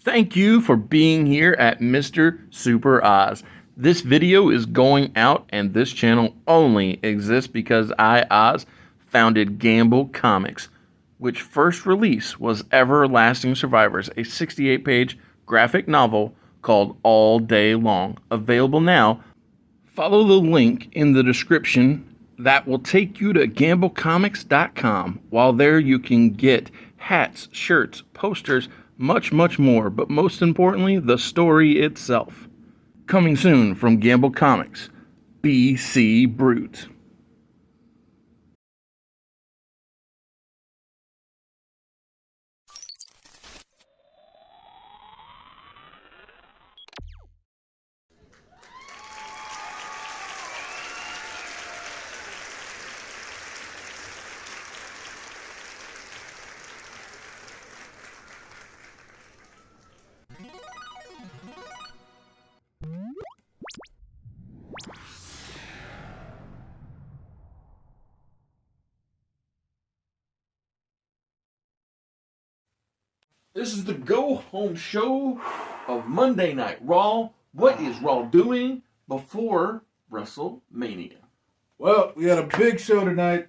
Thank you for being here at Mr. Super Oz. This video is going out, and this channel only exists because I, Oz, founded Gamble Comics, which first release was Everlasting Survivors, a 68-page graphic novel called All Day Long. Available now. Follow the link in the description that will take you to gamblecomics.com. While there, you can get hats, shirts, posters, much more, but most importantly, the story itself. Coming soon from Gamble Comics, BC Brute. This is the go-home show of Monday Night Raw. What is Raw doing before WrestleMania? Well, we had a big show tonight.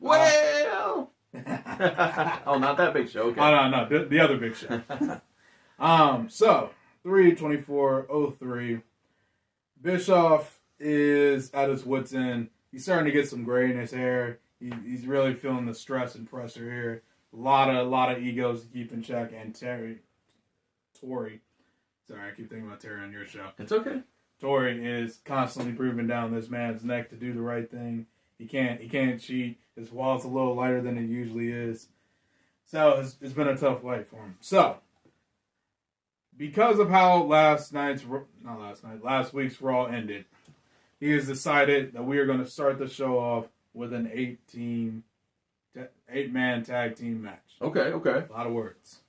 Well... oh, not that big show. Okay. Oh, no, the other big show. So, 3/24/03. Bischoff is at his wit's end. He's starting to get some gray in his hair. He's really feeling the stress and pressure here. A lot of egos to keep in check. And Tori. Sorry, I keep thinking about Terry on your show. It's okay. Tori is constantly breathing down this man's neck to do the right thing. He can't cheat. His wallet's a little lighter than it usually is. So it's been a tough fight for him. So because of how last week's Raw ended, he has decided that we are going to start the show off with an 8-man tag team match. Okay. A lot of words.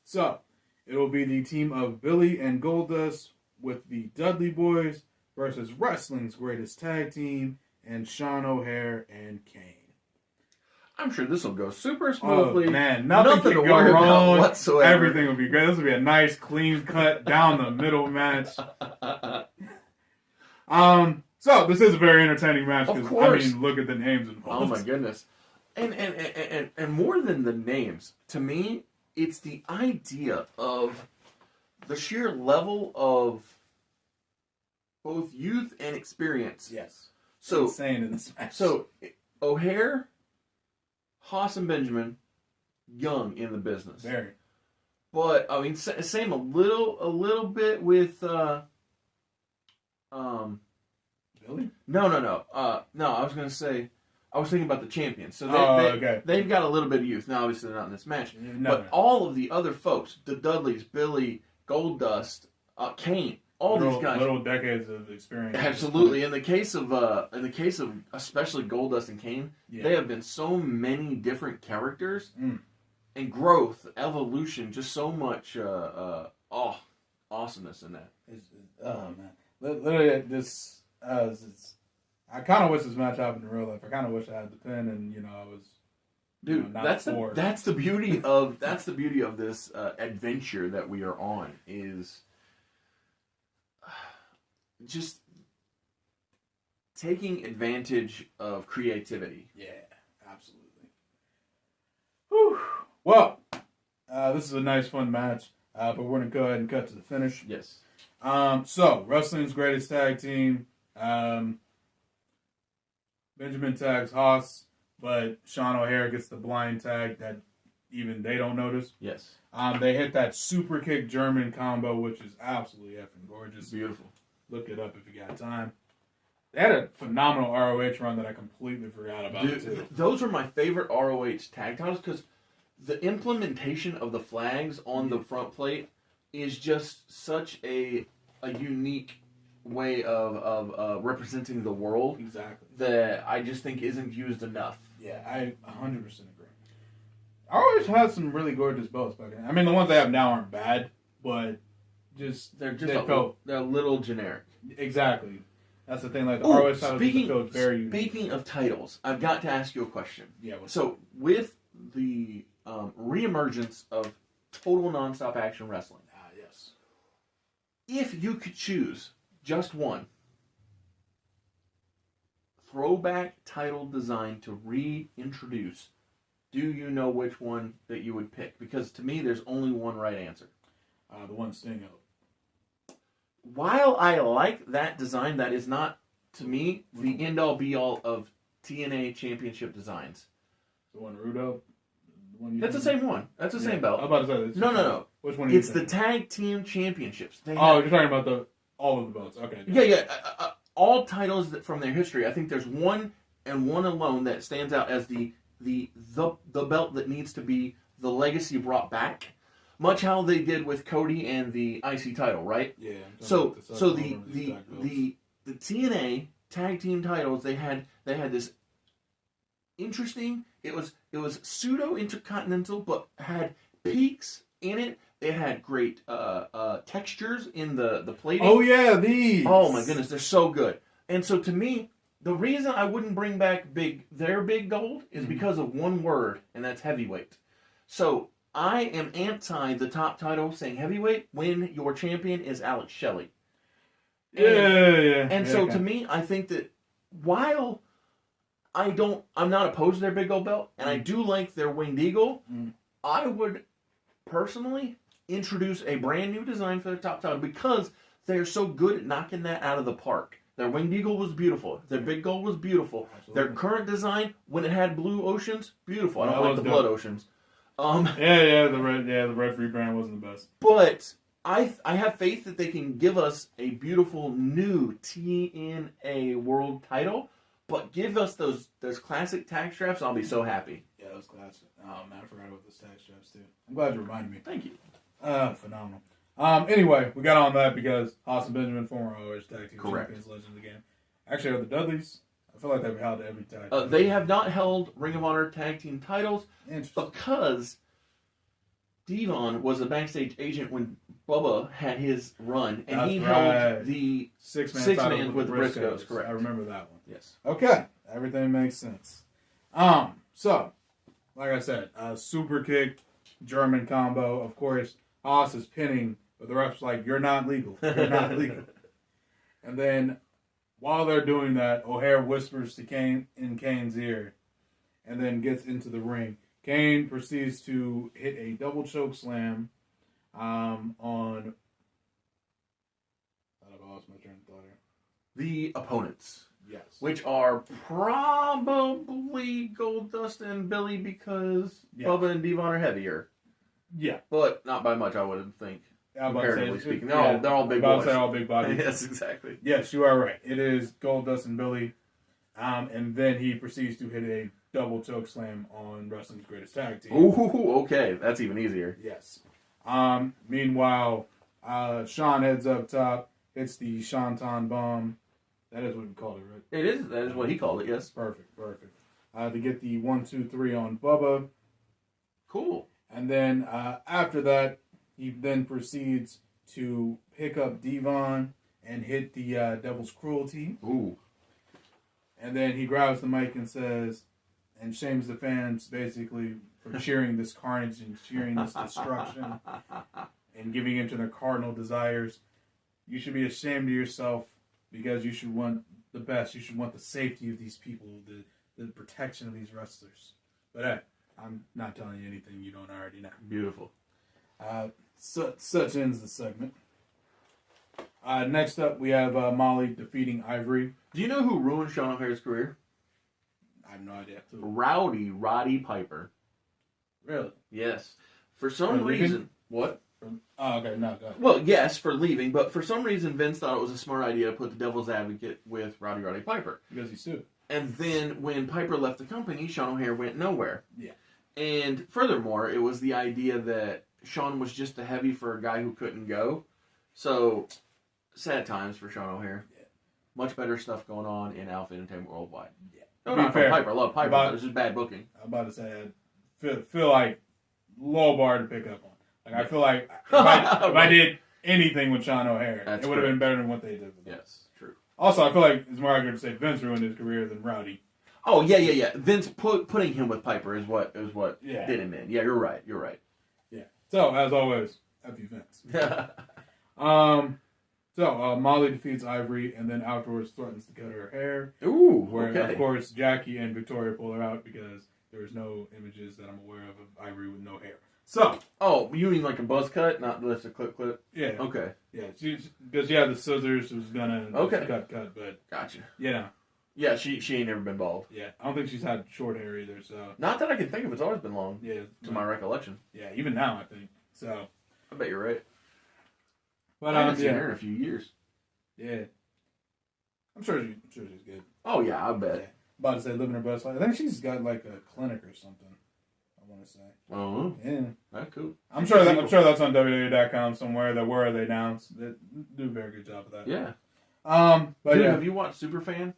So it will be the team of Billy and Goldust with the Dudley Boys versus wrestling's greatest tag team and Sean O'Haire and Kane. I'm sure this will go super smoothly. Oh, man, nothing to can go worry wrong about whatsoever. Everything will be great. This will be a nice, clean cut, down the middle match. So this is a very entertaining match. Of course. I mean, look at the names involved. Oh my goodness. And more than the names, to me, it's the idea of the sheer level of both youth and experience. Yes. So insane in this match. So O'Haire, Haas, and Benjamin, young in the business. Very. But I mean, same a little bit with Billy? No. I was gonna say, I was thinking about the champions. So okay. They've got a little bit of youth. Now, obviously, they're not in this match. No. All of the other folks, the Dudleys, Billy, Goldust, Kane, these guys, little decades of experience. Absolutely. In the case of especially Goldust and Kane, they have been so many different characters and growth, evolution, just so much awesomeness in that. Oh man, literally this. I kind of wish this match happened in real life. I kind of wish I had the pin, and I was. Dude, that's the beauty of this adventure that we are on, is just taking advantage of creativity. Yeah, absolutely. Whew. Well, this is a nice, fun match, but we're gonna go ahead and cut to the finish. Yes. So wrestling's greatest tag team. Benjamin tags Haas, but Sean O'Haire gets the blind tag that even they don't notice. Yes. They hit that super kick German combo, which is absolutely effing gorgeous. Beautiful. Look it up if you got time. They had a phenomenal ROH run that I completely forgot about. Dude, too. Those are my favorite ROH tag titles because the implementation of the flags on the front plate is just such a unique way of representing the world. Exactly. That I just think isn't used enough. Yeah, I 100% agree. ROH has some really gorgeous belts back then. I mean, the ones they have now aren't bad, but they're a little generic. Exactly. That's the thing. Like the ROH titles feel very unique. Speaking of titles, I've got to ask you a question. Yeah. So with the reemergence of total nonstop action wrestling. Ah, yes. If you could choose just one throwback title design to reintroduce, do you know which one that you would pick? Because to me, there's only one right answer. The one Sting held. While I like that design, that is not, to me, the end-all be-all of TNA championship designs. The one Rudo? That's the same one. That's the same belt. I was about to say. No. Which one are you It's the tag team championships. You're talking about all of the belts. Okay. Yeah. All titles from their history. I think there's one and one alone that stands out as the belt that needs to be the legacy brought back. Much how they did with Cody and the IC title, right? Yeah. So the TNA tag team titles, they had this interesting. It was pseudo intercontinental, but had peaks in it. It had great textures in the plating. Oh yeah, these. Oh my goodness, they're so good. And so to me, the reason I wouldn't bring back their big gold is because of one word, and that's heavyweight. So I am anti the top title saying heavyweight when your champion is Alex Shelley. Yeah. And so to me, I think that while I'm not opposed to their big gold belt, and I do like their winged eagle, I would personally introduce a brand new design for their top title because they're so good at knocking that out of the park. Their winged eagle was beautiful. Their big gold was beautiful. Absolutely. Their current design, when it had blue oceans, beautiful. I don't like the blood oceans. The red free brand wasn't the best. But I have faith that they can give us a beautiful new TNA world title, but give us those classic tag straps. I'll be so happy. Yeah, those classic. Oh man, I forgot about those tag straps too. I'm glad you reminded me. Thank you. Phenomenal. Anyway, we got on that because Austin Benjamin, former ROH Tag Team Champions, legend of the game. Actually, the Dudleys, I feel like they've held every tag. They have not held Ring of Honor tag team titles because Devon was a backstage agent when Bubba had his run, and he held the six-man with the Briscoes. Correct. I remember that one. Yes. Okay, everything makes sense. So, like I said, super kick, German combo. Of course, Haas is pinning, but the ref's like, "You're not legal. You're not legal." And then, while they're doing that, O'Haire whispers to Kane in Kane's ear, and then gets into the ring. Kane proceeds to hit a double choke slam on. I lost my train of thought here. The opponents. Yes. Which are probably Goldust and Billy because Bubba and Devon are heavier. Yeah. But not by much, I wouldn't think. Comparatively speaking. They're all big boys. They're all big bodies. Yes, exactly. Yes, you are right. It is Goldust and Billy. And then he proceeds to hit a double choke slam on Wrestling's Greatest Tag Team. Ooh, okay. That's even easier. Yes. Meanwhile, Sean heads up top, hits the Shanton Bomb. That is what we called it, right? It is. That is what he called it, yes. Perfect. To get the 1-2-3 on Bubba. Cool. And then after that, he then proceeds to pick up Devon and hit the Devil's Cruelty. Ooh. And then he grabs the mic and says, and shames the fans basically for cheering this carnage and cheering this destruction and giving into their cardinal desires. You should be ashamed of yourself because you should want the best. You should want the safety of these people, the protection of these wrestlers. But hey, I'm not telling you anything you don't already know. Beautiful. Such ends the segment. Next up, we have Molly defeating Ivory. Do you know who ruined Sean O'Haire's career? I have no idea. Roddy Piper. Really? Yes. For some reason... What? Oh, okay. No, go ahead. Well, yes, for leaving, but for some reason Vince thought it was a smart idea to put the devil's advocate with Roddy Piper. Because he sued. And then when Piper left the company, Sean O'Haire went nowhere. Yeah. And furthermore, it was the idea that Sean was just a heavy for a guy who couldn't go. So, sad times for Sean O'Haire. Yeah. Much better stuff going on in Alpha Entertainment Worldwide. Yeah. No, not for Piper. I love Piper, but it's just bad booking. I'm about to say, I feel like low bar to pick up on. Like, I feel like if I did anything with Sean O'Haire, it would have been better than what they did with him. Yes, true. Also, I feel like it's more accurate to say Vince ruined his career than Rowdy. Oh, yeah. Vince putting him with Piper is what did him in. Yeah, you're right. Yeah. So, as always, FU Vince. Molly defeats Ivory and then afterwards threatens to cut her hair. Ooh, Where, okay. of course, Jackie and Victoria pull her out because there's no images that I'm aware of Ivory with no hair. So. Oh, you mean like a buzz cut, not just a clip? Yeah. Okay. Yeah, because she had the scissors, she was gonna cut, but Gotcha. you know. Yeah, she ain't never been bald. Yeah, I don't think she's had short hair either. So not that I can think of. It's always been long. Yeah, to my recollection. Yeah, even now I think so. I bet you're right. But I haven't seen her in a few years. Yeah, I'm sure she's good. Oh yeah, I bet. Yeah. About to say living her best life. I think she's got like a clinic or something. I want to say. Oh yeah, that's cool. I'm sure that's on WWE.com somewhere. That where they announced. They do a very good job of that. Yeah. But dude, have you watched Superfan?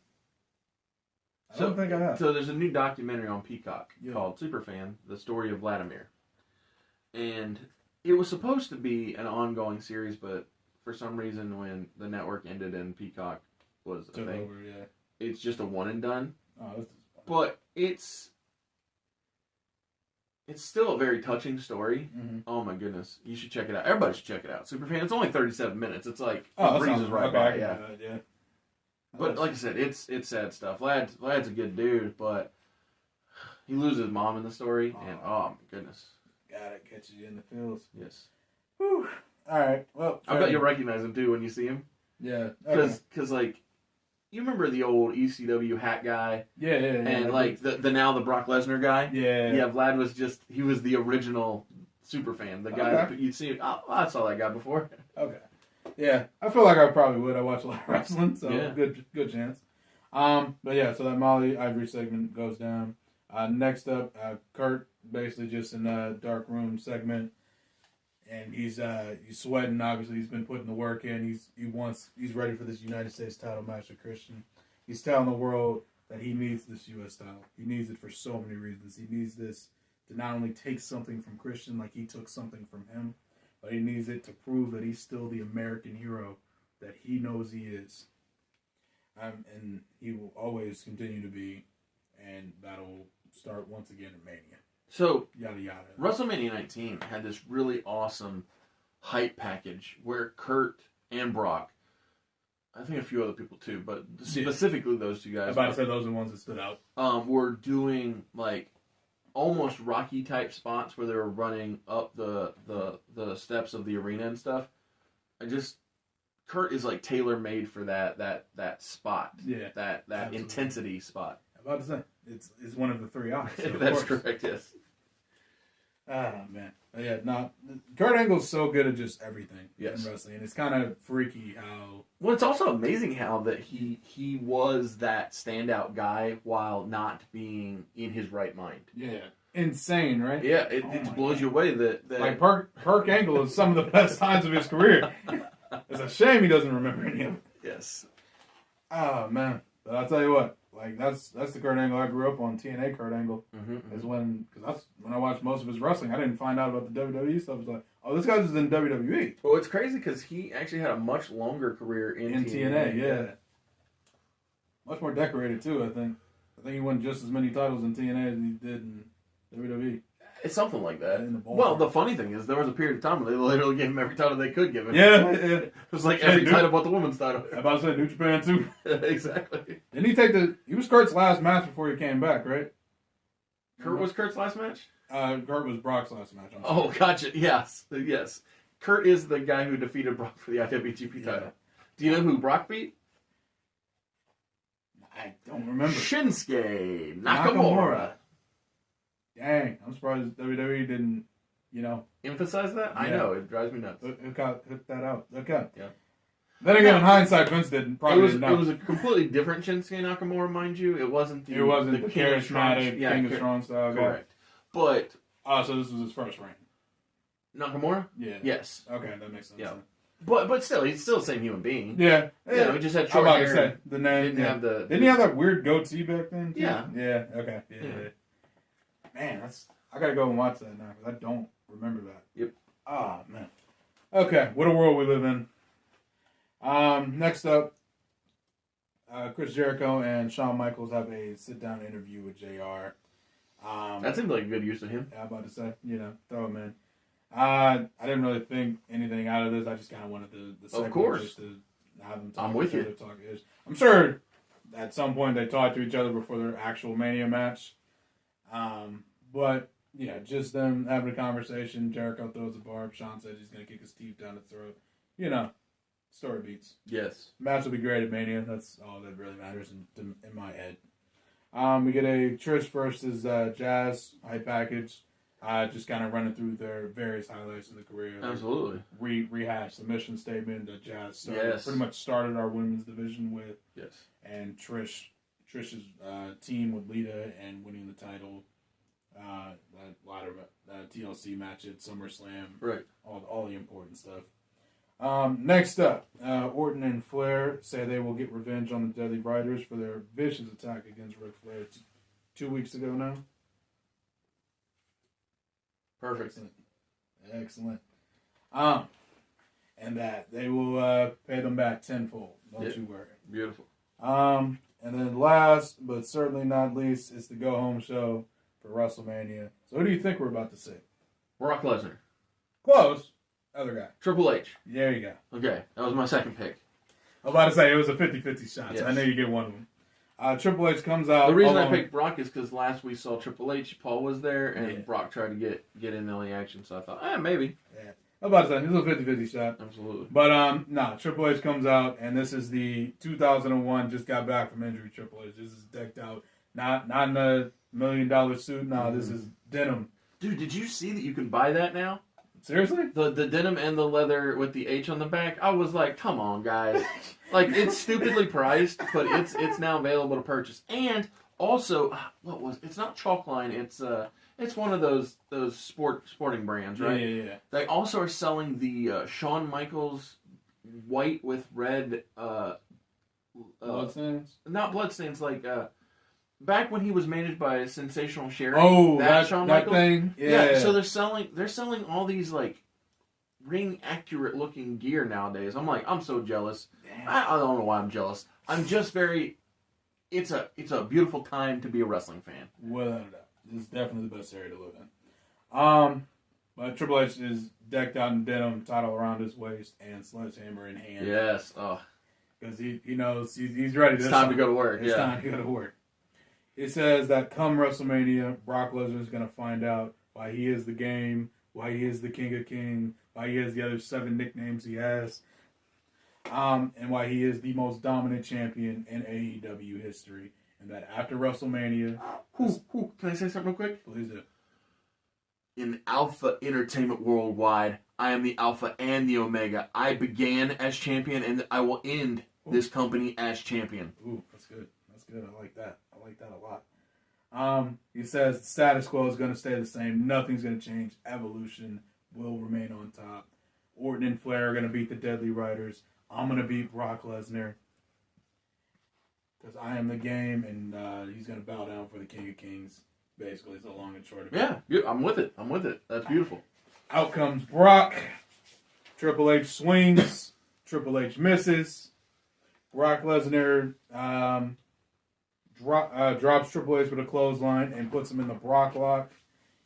I don't think I have. So there's a new documentary on Peacock called Superfan: The Story of Vladimir, and it was supposed to be an ongoing series, but for some reason, when the network ended and Peacock was a thing, over, it's just a one and done. Oh, but it's still a very touching story. Mm-hmm. Oh my goodness, you should check it out. Everybody should check it out. Superfan. It's only 37 minutes. It's like it breezes right by. Yeah. Yeah. But like I said, it's sad stuff. Vlad's a good dude, but he loses his mom in the story, and oh my goodness. Got it. Catches you in the feels. Yes. Whew. All right. Well, I bet you'll recognize him too when you see him. Yeah. Because like, you remember the old ECW hat guy? Yeah. And like the now the Brock Lesnar guy? Yeah. Yeah, Vlad was he was the original Superfan. The guy that you'd see, I saw that guy before. Okay. Yeah, I feel like I probably would. I watch a lot of wrestling, so good chance. But yeah, so that Molly Ivory segment goes down. Next up, Kurt basically just in a dark room segment, and he's sweating. Obviously, he's been putting the work in. He's ready for this United States title match with Christian. He's telling the world that he needs this U.S. title. He needs it for so many reasons. He needs this to not only take something from Christian like he took something from him, but he needs it to prove that he's still the American hero that he knows he is. And he will always continue to be, and that'll start once again in Mania. So, yada yada. WrestleMania 19 had this really awesome hype package where Kurt and Brock, I think a few other people too, but specifically those two guys. I was about to say those are the ones that stood out. Were doing like almost Rocky type spots where they were running up the steps of the arena and stuff. Kurt is like tailor made for that spot. Yeah. That absolutely. Intensity spot. I'm about to say it's one of the three eyes. So That's correct, yes. Ah man. Yeah, Kurt Angle's so good at just everything in wrestling. And it's kinda freaky how it's also amazing how that he was that standout guy while not being in his right mind. Yeah. Insane, right? Yeah, it blows you away that like Kurt Angle is some of the best times of his career. It's a shame he doesn't remember any of it. Yes. Oh man. But I'll tell you what, like that's the Kurt Angle I grew up on. TNA Kurt Angle is because that's when I watched most of his wrestling. I didn't find out about the WWE stuff. I was like, oh, this guy's in WWE. Well, it's crazy because he actually had a much longer career in TNA. Yeah, much more decorated too. I think he won just as many titles in TNA as he did in WWE. It's something like that. Well, the funny thing is, there was a period of time where they literally gave him every title they could give him. Yeah. It was like every title but the women's title. I'm about to say New Japan too. Exactly. Didn't he was Kurt's last match before he came back, right? Kurt was Kurt's last match? Kurt was Brock's last match. Oh, gotcha. Yes. Kurt is the guy who defeated Brock for the IWGP title. Do you know who Brock beat? I don't remember. Shinsuke Nakamura. Dang, I'm surprised WWE didn't, emphasize that? Yeah. I know, it drives me nuts. Hook that out. Okay. Yeah. Then again, in hindsight, Vince didn't know. It was a completely different Shinsuke Nakamura, mind you. It wasn't the charismatic King of Strong style guy. Correct. But so this was his first reign. Nakamura? Yeah. Yes. Okay, that makes sense. Yeah. But still, he's still the same human being. Yeah. He just had short hair. The name. Didn't he have that weird goatee back then? Too? Yeah. Yeah. Okay. Yeah. Man, I gotta go and watch that now because I don't remember that. Yep. Ah, man. Okay, what a world we live in. Next up, Chris Jericho and Shawn Michaels have a sit-down interview with JR. That seems like a good use of him. Yeah, I'm about to say, throw him in. I didn't really think anything out of this. I just kind of wanted the segment course. just to have them talk I'm to with each you. other, talk ish. I'm sure at some point they talk to each other before their actual Mania match. But yeah, just them having a conversation. Jericho throws a barb. Sean says he's gonna kick his teeth down his throat. You know, story beats. Yes. Match will be great at Mania. That's all that really matters in my head. We get a Trish versus Jazz hype package. Just kind of running through their various highlights of the career. Absolutely. Rehash the mission statement that Jazz pretty much started our women's division with. Yes. And Trish's team with Lita and winning the title. That ladder TLC match at SummerSlam. Right. All the important stuff. Next up, Orton and Flair say they will get revenge on the Deadly Riders for their vicious attack against Ric Flair 2 weeks ago now. Perfect. Excellent. And that they will pay them back tenfold. Don't you worry. Beautiful. And then last, but certainly not least, it's the go-home show for WrestleMania. So who do you think we're about to see? Brock Lesnar. Close. Other guy. Triple H. There you go. Okay, that was my second pick. I was about to say, it was a 50-50 shot, Yes. so I know you get one of them. Triple H comes out. The reason I picked Brock is because last we saw Triple H, Paul was there, and Yeah. Brock tried to get in on the action, so I thought, maybe. Yeah. I was about to say, it was a 50-50 shot. Absolutely. But, Triple H comes out, and this is the 2001, just got back from injury Triple H. This is decked out. Not in a $1 million suit. No, this is denim. Dude, did you see that you can buy that now? Seriously? The denim and the leather with the H on the back? I was like, come on, guys. Like, it's stupidly priced, but it's now available to purchase. And also, it's not Chalkline, it's one of those sporting brands, right? Yeah. They also are selling the Shawn Michaels white with red Bloodstains? not bloodstains, like back when he was managed by Sensational Sherry. Oh, Shawn that Michaels thing? Yeah, so they're selling all these like ring accurate looking gear nowadays. I'm like, I'm so jealous. I don't know why I'm jealous. I'm just very. It's a beautiful time to be a wrestling fan. Without a doubt. This is definitely the best area to live in. But Triple H is decked out in denim, title around his waist, and sledgehammer in hand. Yes. Oh. Because he knows he's ready. It's time to go to work. It's time to go to work. It says that come WrestleMania, Brock Lesnar is going to find out why he is the game, why he is the King of King, why he has the other 7 nicknames he has, and why he is the most dominant champion in AEW history. And that after WrestleMania... Can I say something real quick? Please do. In Alpha Entertainment Worldwide, I am the Alpha and the Omega. I began as champion, and I will end this company as champion. Ooh, that's good. That's good. I like that. I like that a lot. He says the status quo is going to stay the same. Nothing's going to change. Evolution will remain on top. Orton and Flair are going to beat the Deadly Riders. I'm going to beat Brock Lesnar. Because I am the game, and he's going to bow down for the King of Kings. Basically, it's a long and short of it. Yeah, I'm with it. That's beautiful. Out comes Brock. Triple H swings. Triple H misses. Brock Lesnar drops Triple H with a clothesline and puts him in the Brock lock.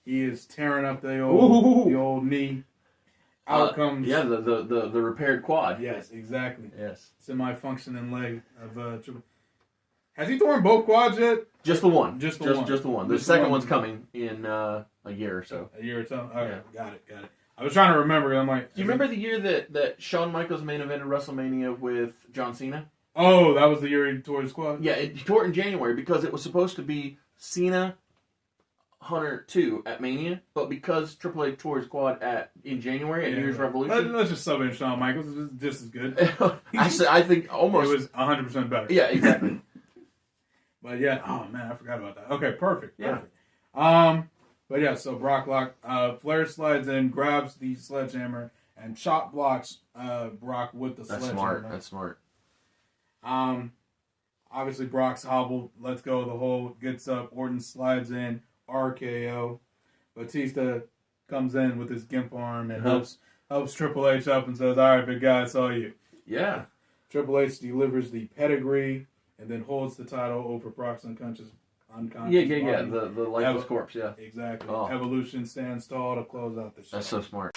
He is tearing up the old knee. Out comes the repaired quad. Yes, exactly. Yes, semi-functioning leg of Triple. Has he torn both quads yet? Just the one. Just the one. The second one's coming in a year or so. A year or so? Okay, yeah. Got it. I was trying to remember. I'm like... Do you remember the year that Shawn Michaels main evented WrestleMania with John Cena? Oh, that was the year he tore his quad? Yeah, he tore it in January because it was supposed to be Cena Hunter 2 at Mania, but because Triple H tore his quad in January at New Year's Revolution... Let's just sub in Shawn Michaels. It's just as good. I think almost... It was 100% better. Yeah, exactly. But yeah, oh man, I forgot about that. Okay, perfect. Yeah. But yeah, so Brock lock. Flair slides in, grabs the sledgehammer, and chop blocks Brock with the sledgehammer. That's smart. Obviously Brock's hobbled, lets go of the hold, gets up, Orton slides in, RKO. Batista comes in with his gimp arm and helps Triple H up and says, "All right, big guy, I saw you." Yeah. Triple H delivers the pedigree and then holds the title over Brock's unconscious Yeah. body. The lifeless corpse. Yeah. Exactly. Oh. Evolution stands tall to close out the show. That's so smart.